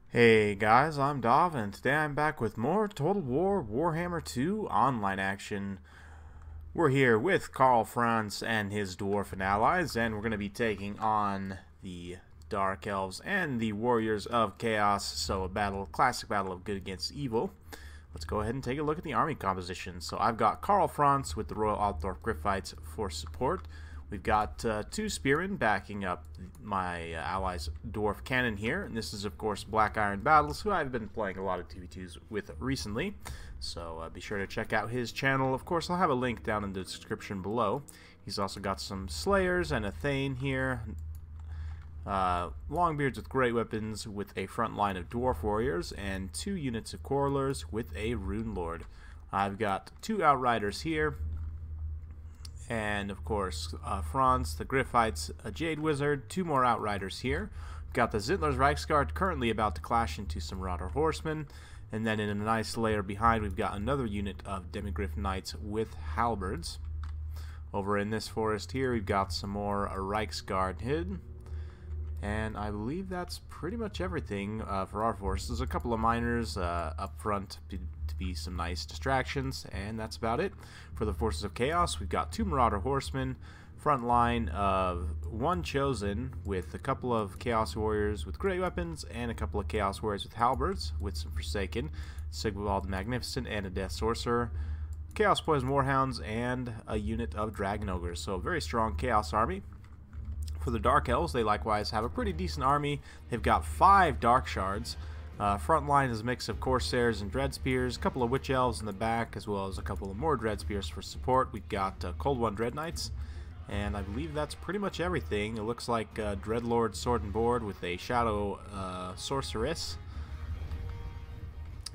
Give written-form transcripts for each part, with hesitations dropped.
Hey guys, I'm Dov, and today I'm back with more Total War Warhammer 2 online action. We're here with Karl Franz and his dwarven allies, and we're going to be taking on the Dark Elves and the Warriors of Chaos, so classic battle of good against evil. Let's go ahead and take a look at the army composition. So I've got Karl Franz with the Royal Altdorf Griffites for support. We've got two spearmen backing up my allies' dwarf cannon here, and this is of course Black Iron Battles, who I've been playing a lot of 2v2s with recently, so be sure to check out his channel. Of course, I'll have a link down in the description below. He's also got some Slayers and a Thane here, Longbeards with great weapons with a front line of Dwarf Warriors, and two units of Quarrelers with a Rune Lord. I've got two Outriders here, and of course Franz, the Griffites, a Jade Wizard, two more Outriders here. We've got the Zintler's Reichsguard currently about to clash into some Marauder Horsemen, and then in a nice layer behind we've got another unit of Demigryph Knights with Halberds. Over in this forest here we've got some more Reichsguard hidden, and I believe that's pretty much everything for our forces. A couple of miners up front to be some nice distractions, and that's about it. For the forces of Chaos, we've got two Marauder Horsemen, front line of one Chosen with a couple of Chaos Warriors with great weapons, and a couple of Chaos Warriors with Halberds, with some Forsaken, Sigvald the Magnificent, and a Death Sorcerer, Chaos Poison Warhounds, and a unit of Dragon Ogres. So a very strong Chaos army. For the Dark Elves, they likewise have a pretty decent army. They've got 5 Dark Shards. Front line is a mix of Corsairs and Dreadspears, a couple of Witch Elves in the back, as well as a couple of more Dreadspears for support. We've got Cold One Dread Knights, and I believe that's pretty much everything. It looks like Dreadlord Sword and Board with a Shadow Sorceress,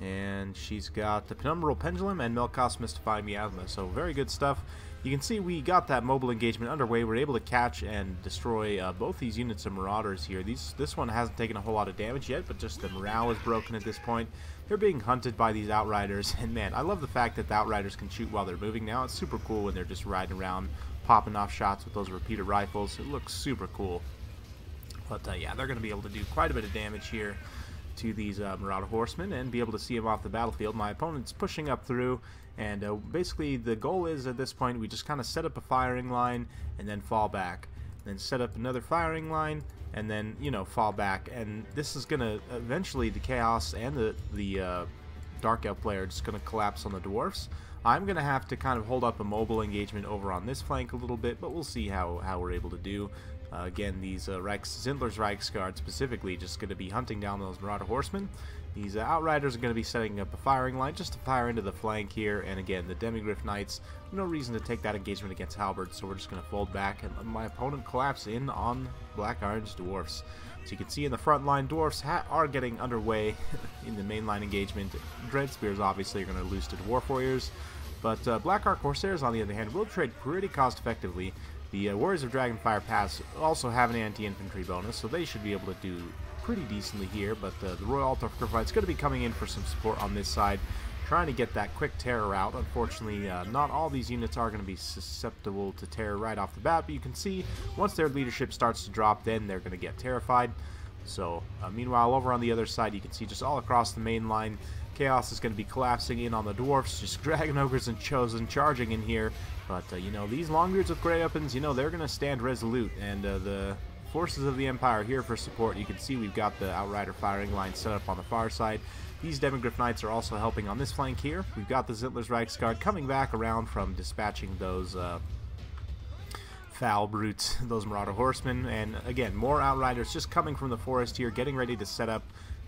and she's got the Penumbral Pendulum and Melkos Mystifying Miasma, so very good stuff. You can see we got that mobile engagement underway. We're able to catch and destroy both these units of Marauders here. This one hasn't taken a whole lot of damage yet, but just the morale is broken at this point. They're being hunted by these Outriders, and man, I love the fact that the Outriders can shoot while they're moving now. It's super cool when they're just riding around, popping off shots with those repeater rifles. It looks super cool. But yeah, they're going to be able to do quite a bit of damage here to these Marauder Horsemen and be able to see them off the battlefield. My opponent's pushing up through, and basically the goal is at this point we just kind of set up a firing line and then fall back, then set up another firing line and then, you know, fall back, and this is gonna eventually, the Chaos and the Dark Elf player are just gonna collapse on the Dwarfs. I'm gonna have to kind of hold up a mobile engagement over on this flank a little bit, but we'll see how we're able to do. Again, these Zintler's Reichsguard specifically just going to be hunting down those Marauder Horsemen. These Outriders are going to be setting up a firing line just to fire into the flank here, and again, the Demigryph Knights, no reason to take that engagement against Halberd, so we're just going to fold back and let my opponent collapse in on Black Iron's Dwarfs. So you can see in the front line, Dwarfs are getting underway in the mainline engagement. Dreadspears obviously are going to lose to Dwarf Warriors, but Black Ark Corsairs, on the other hand, will trade pretty cost effectively. The Warriors of Dragonfire Pass also have an anti-infantry bonus, so they should be able to do pretty decently here, but the Royal Altdorf Griffites going to be coming in for some support on this side, trying to get that quick terror out. Unfortunately, not all these units are going to be susceptible to terror right off the bat, but you can see once their leadership starts to drop, then they're going to get terrified. So, meanwhile, over on the other side, you can see just all across the main line, Chaos is going to be collapsing in on the Dwarfs, just Dragon Ogres and Chosen charging in here. But, you know, these Longbeards with great weapons, you know, they're going to stand resolute. And the forces of the Empire are here for support. You can see we've got the Outrider firing line set up on the far side. These Demigryph Knights are also helping on this flank here. We've got the Zintler's Reichsguard coming back around from dispatching those foul brutes, those Marauder Horsemen. And, again, more Outriders just coming from the forest here, getting ready to set up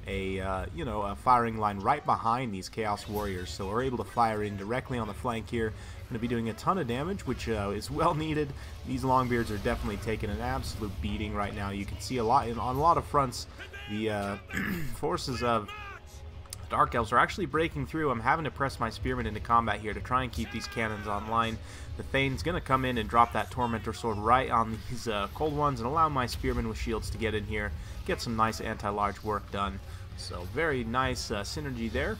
a firing line right behind these Chaos Warriors, so we're able to fire in directly on the flank here. Going to be doing a ton of damage, which is well needed. These Longbeards are definitely taking an absolute beating right now. You can see a lot on a lot of fronts. The forces of Dark Elves are actually breaking through. I'm having to press my Spearmen into combat here to try and keep these cannons online. The Thane's going to come in and drop that Tormentor Sword right on these Cold Ones and allow my Spearmen with shields to get in here, get some nice anti-large work done. So very nice synergy there.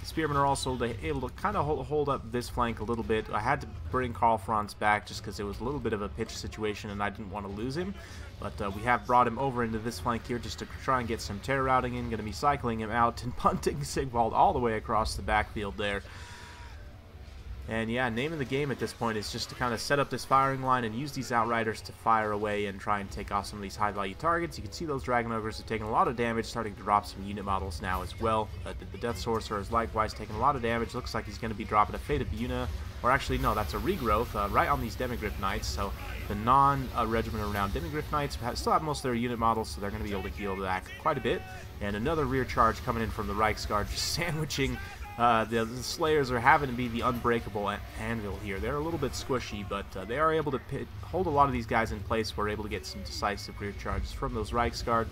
Spearmen are also able to kind of hold up this flank a little bit. I had to bring Karl Franz back just because it was a little bit of a pitch situation and I didn't want to lose him. But we have brought him over into this flank here just to try and get some terror routing in. Going to be cycling him out and punting Sigvald all the way across the backfield there. And yeah, name of the game at this point is just to kind of set up this firing line and use these Outriders to fire away and try and take off some of these high-value targets. You can see those Dragon Ogres are taking a lot of damage, starting to drop some unit models now as well. The Death Sorcerer is likewise taking a lot of damage. Looks like he's going to be dropping a Fate of Buna, or actually, no, that's a Regrowth right on these Demigryph Knights. So the non-Regiment Renowned Demigryph Knights still have most of their unit models, so they're going to be able to heal back quite a bit. And another rear charge coming in from the Reiksguard, just sandwiching. The Slayers are having to be the unbreakable anvil here. They're a little bit squishy, but they are able to hold a lot of these guys in place. We're able to get some decisive rear charges from those Reiksguard.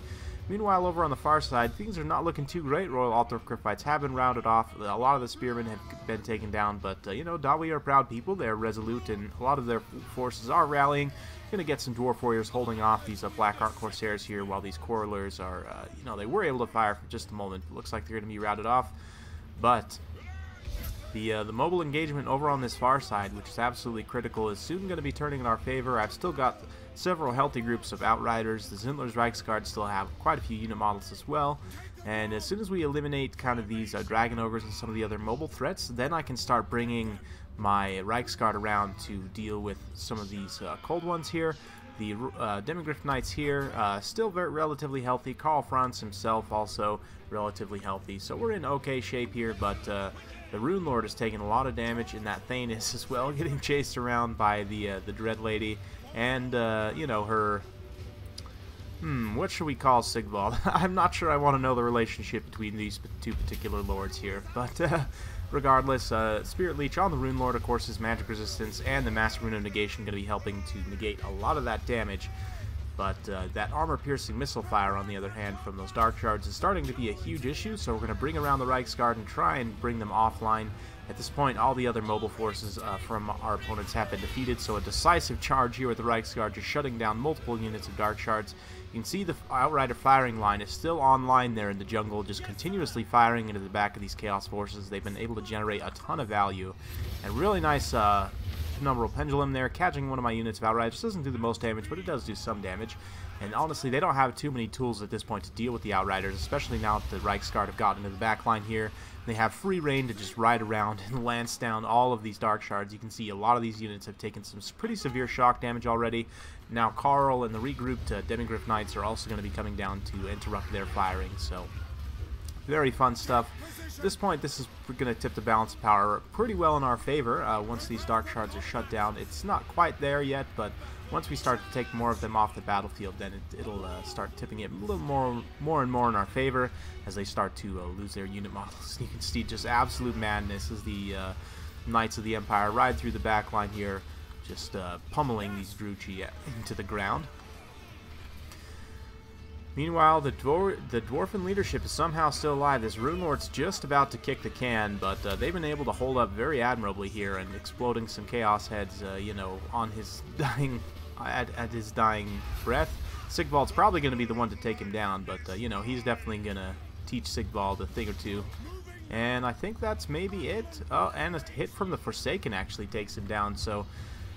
Meanwhile, over on the far side, things are not looking too great. Royal Altdorf Cryptites have been routed off. A lot of the Spearmen have been taken down, but, you know, Dawi are proud people. They're resolute, and a lot of their forces are rallying. Going to get some Dwarf Warriors holding off these Black Ark Corsairs here, while these Corelers are, you know, they were able to fire for just a moment. It looks like they're going to be routed off. But the mobile engagement over on this far side, which is absolutely critical, is soon going to be turning in our favor. I've still got several healthy groups of Outriders. The Zindler's Reiksguard still have quite a few unit models as well. And as soon as we eliminate kind of these Dragon Ogres and some of the other mobile threats, then I can start bringing my Reiksguard around to deal with some of these cold ones here. The Demigryph Knights here, still relatively healthy. Karl Franz himself also relatively healthy. So we're in okay shape here, but the Rune Lord is taking a lot of damage, and that Thane is as well, getting chased around by the Dread Lady. And, you know, her... what should we call Sigvald? I'm not sure I want to know the relationship between these two particular lords here, but... regardless, Spirit Leech on the Rune Lord, of course, is magic resistance, and the Master Rune of Negation going to be helping to negate a lot of that damage. But that armor-piercing missile fire, on the other hand, from those Dark Shards is starting to be a huge issue, so we're going to bring around the Reiksguard and try and bring them offline. At this point, all the other mobile forces from our opponents have been defeated, so a decisive charge here with the Reiksguard, just shutting down multiple units of Dark Shards. You can see the Outrider firing line is still online there in the jungle, just continuously firing into the back of these Chaos Forces. They've been able to generate a ton of value. And really nice Penumbral Pendulum there, catching one of my units of Outriders. Doesn't do the most damage, but it does do some damage. And honestly, they don't have too many tools at this point to deal with the Outriders, especially now that the Reiksguard have gotten into the back line here. They have free reign to just ride around and lance down all of these Dark Shards. You can see a lot of these units have taken some pretty severe shock damage already. Now Karl and the regrouped Demigryph Knights are also going to be coming down to interrupt their firing, so very fun stuff. At this point, this is going to tip the balance of power pretty well in our favor. Once these Dark Shards are shut down, it's not quite there yet, but once we start to take more of them off the battlefield, then it'll start tipping it a little more and more in our favor as they start to lose their unit models. You can see just absolute madness as the Knights of the Empire ride through the back line here, just pummeling these Druchii into the ground. Meanwhile, the Dwarfen leadership is somehow still alive. This Rune Lord's just about to kick the can, but they've been able to hold up very admirably here and exploding some Chaos Heads, you know, on his dying, at his dying breath. Sigvald's probably going to be the one to take him down, but, you know, he's definitely going to teach Sigvald a thing or two. And I think that's maybe it. Oh, and a hit from the Forsaken actually takes him down, so...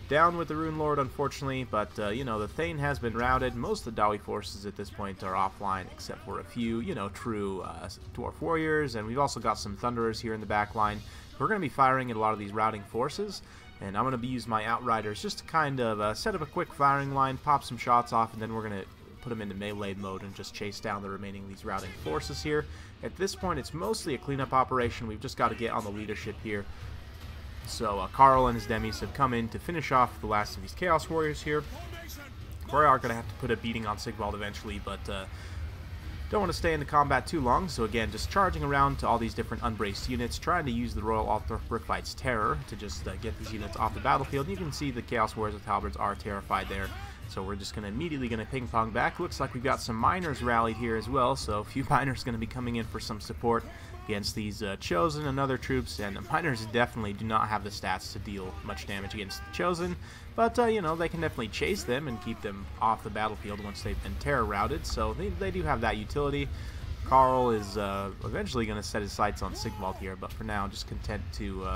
down with the Rune Lord, unfortunately, but, you know, the Thane has been routed. Most of the Dawi forces at this point are offline, except for a few, you know, true Dwarf Warriors, and we've also got some Thunderers here in the back line. We're going to be firing at a lot of these routing forces, and I'm going to be using my Outriders just to kind of set up a quick firing line, pop some shots off, and then we're going to put them into melee mode and just chase down the remaining of these routing forces here. At this point, it's mostly a cleanup operation. We've just got to get on the leadership here. So Karl and his demis have come in to finish off the last of these Chaos Warriors here. We are going to have to put a beating on Sigvald eventually, but don't want to stay in the combat too long. So again, just charging around to all these different unbraced units, trying to use the Royal Altdorf Brookfight's terror to just get these units off the battlefield. You can see the Chaos Warriors with halberds are terrified there. So we're just immediately going to ping-pong back. Looks like we've got some miners rallied here as well, so a few miners going to be coming in for some support against these Chosen and other troops, and the miners definitely do not have the stats to deal much damage against the Chosen, but, you know, they can definitely chase them and keep them off the battlefield once they've been terror routed, so they do have that utility. Carl is eventually going to set his sights on Sigvald here, but for now, just content to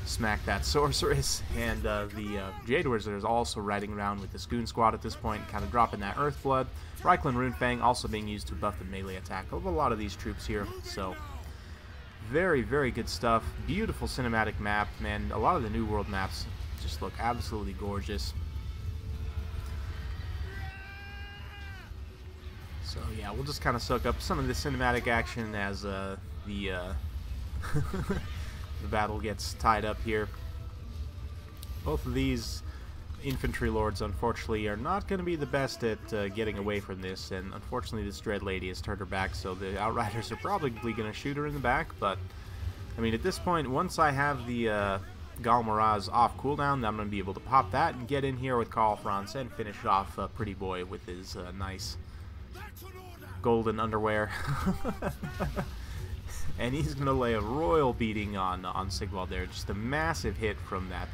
smack that sorceress. And the Jade Wizard is also riding around with the Goon Squad at this point, kind of dropping that Earthblood. Reikland Runefang also being used to buff the melee attack of a lot of these troops here. So very, very good stuff. Beautiful cinematic map, man. A lot of the New World maps just look absolutely gorgeous. So yeah, we'll just kind of soak up some of the cinematic action as the the battle gets tied up here. Both of these infantry lords, unfortunately, are not going to be the best at getting away from this, and unfortunately this Dread Lady has turned her back, so the Outriders are probably going to shoot her in the back. But I mean, at this point, once I have the Galmaraz off cooldown, I'm going to be able to pop that and get in here with Karl Franz and finish off Pretty Boy with his nice golden underwear. And he's going to lay a royal beating on Sigvald there. Just a massive hit from that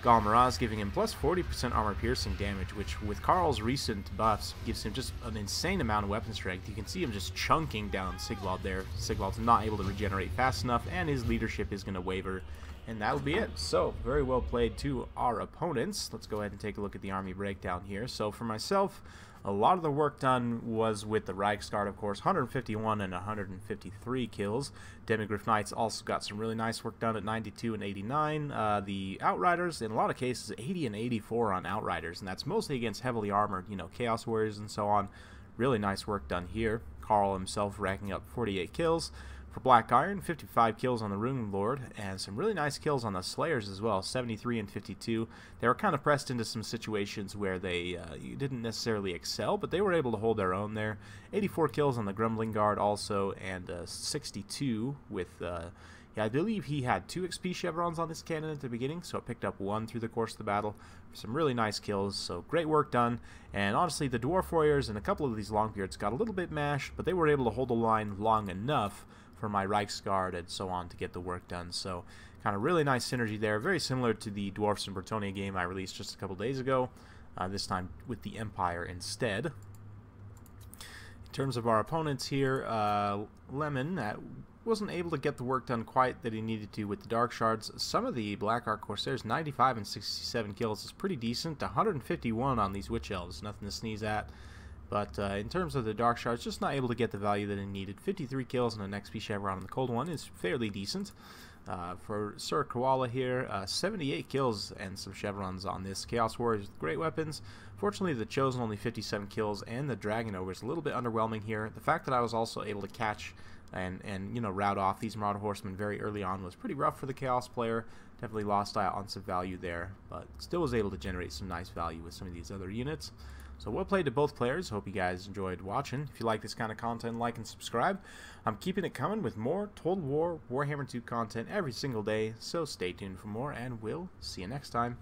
Galmaraz, giving him plus 40% armor piercing damage, which with Karl's recent buffs gives him just an insane amount of weapon strength. You can see him just chunking down Sigvald there. Sigvald's not able to regenerate fast enough, and his leadership is going to waver. And that'll be it. So, very well played to our opponents. Let's go ahead and take a look at the army breakdown here. So, for myself, a lot of the work done was with the Reichsguard, of course, 151 and 153 kills. Demigryph Knights also got some really nice work done at 92 and 89. The Outriders, in a lot of cases, 80 and 84 on Outriders, and that's mostly against heavily armored, you know, Chaos Warriors and so on. Really nice work done here. Karl himself racking up 48 kills. For Black Iron, 55 kills on the Rune Lord, and some really nice kills on the Slayers as well, 73 and 52. They were kind of pressed into some situations where they didn't necessarily excel, but they were able to hold their own there. 84 kills on the Grumbling Guard also, and 62 with, yeah, I believe he had 2 XP chevrons on this cannon at the beginning, so it picked up 1 through the course of the battle. Some really nice kills, so great work done. And honestly, the Dwarf Warriors and a couple of these Longbeards got a little bit mashed, but they were able to hold the line long enough for my Reichsguard and so on to get the work done. So kind of really nice synergy there, very similar to the Dwarfs and Bretonnia game I released just a couple days ago, this time with the Empire instead. In terms of our opponents here, Lemon wasn't able to get the work done quite that he needed to with the Dark Shards. Some of the Black Ark Corsairs, 95 and 67 kills is pretty decent. 151 on these Witch Elves, nothing to sneeze at. But in terms of the Dark Shards, just not able to get the value that it needed. 53 kills and an XP Chevron on the Cold One is fairly decent. For Sir Koala here, 78 kills and some Chevrons on this. Chaos Warriors with great weapons. Fortunately, the Chosen only 57 kills, and the Dragon Ogre is a little bit underwhelming here. The fact that I was also able to catch and you know, rout off these Marauder Horsemen very early on was pretty rough for the Chaos player. Definitely lost out on some value there, but still was able to generate some nice value with some of these other units. So well played to both players. Hope you guys enjoyed watching. If you like this kind of content, like and subscribe. I'm keeping it coming with more Total War Warhammer 2 content every single day, so stay tuned for more, and we'll see you next time.